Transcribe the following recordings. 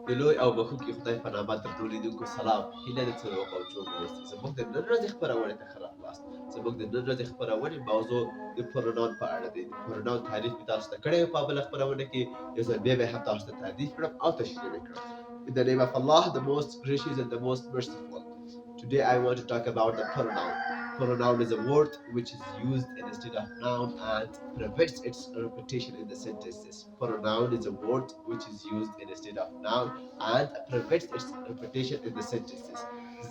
د لوی او بخښونکي خدای په نامه درنو لیدونکو سلام. هیله ده چې د وقوچو به اوسئ. زموږ د نن ورځې خپرونې ته ښه راغلاست. زموږ د نن ورځې خپرونې موضوع د پروناون په اړه دی. د پروناون تعریف مې تاسو ته کړی و په بله خپرونه کې. یو ځل بیا به هم تاسو ته تعریف کړم او تشریح یې کړم. In the name of Allah, the most gracious and the most merciful. Today I want to talk about the pronoun. Pronoun is a word which is used instead of noun and prevents its repetition in the sentences. Pronoun is a word which is used instead of noun and prevents its repetition in the sentences.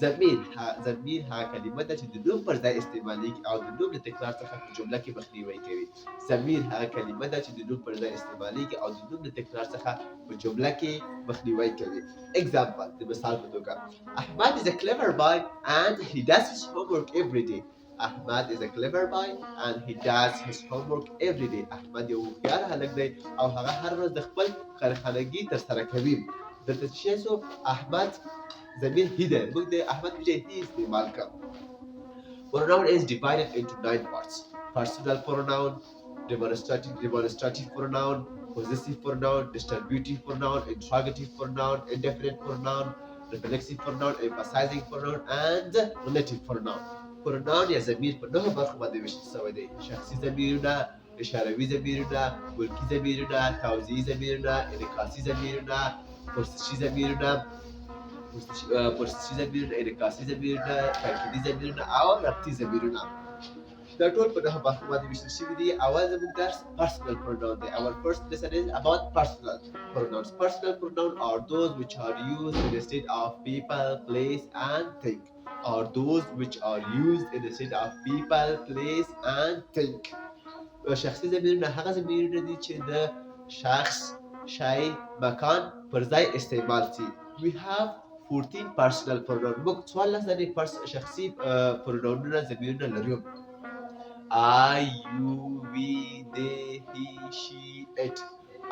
ضمیر هغه کلمه ده چې د نوم پر ځای استعمالیږي او د نوم له تکرار څخه په جمله کې مخنیوی کوي. ضمیر هغه کلمه ده چې د نوم پر ځای استعمالیږي او د نوم له تکرار څخه په جمله کې مخنیوی کوي. Example, د مثال په توګه Ahmad is a clever boy and he does his homework every day. Ahmad is a clever boy and he does his homework every day. احمد یو هوښیار هلک دی او هغه هر ورځ د خپل خانګي ترسره کوي. دلته چې شی سو احمد ضمیر هی ده، موږ د احمد په ځای هی استعمال کوو. Pronoun is divided into 9 parts. Personal pronoun, demonstrative pronoun, possessive pronoun, distributive pronoun, interrogative pronoun, indefinite pronoun, reflexive pronoun, emphasizing pronoun, and relative pronoun. pronoun یا ضمیر په 9 برخو باندې ویشل شوی دی. شخصي ضمیرونه، اشاروي ضمیرونه، ملکي ضمیرونه، توضیحي ضمیرونه، انعکاسي ضمیرونه، پرسشي ضمیرونه، انعکاسي ضمیرونه، تاکیدي ضمیرونه او ربطي ضمیرونه. دا ټول په 9 برخو باندې ویشل شوي دي. اول زموږ درس personal pronoun دی. Our first lesson is about personal pronouns. Personal pronouns are those which are used instead of people, place and thing. Are those which are used instead of people, place and thing. شخصي ضمیرونه هغه ضمیرونه دي چې د شخص، شی، مکان پر ځای استعمال شي. We have 14 personal pronouns. موږ 14 ځلې شخصي پروناونونه ضمیرونه لرو. I, you, we, they, he, she, it.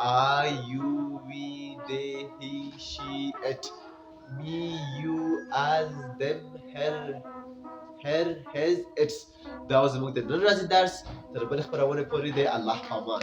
I, you, we, they, he, she, it. Me, you, us, them, her, his, its. دا زموږ د نن ورځې درس. تر بلې خپرونې پورې دی الله پامان.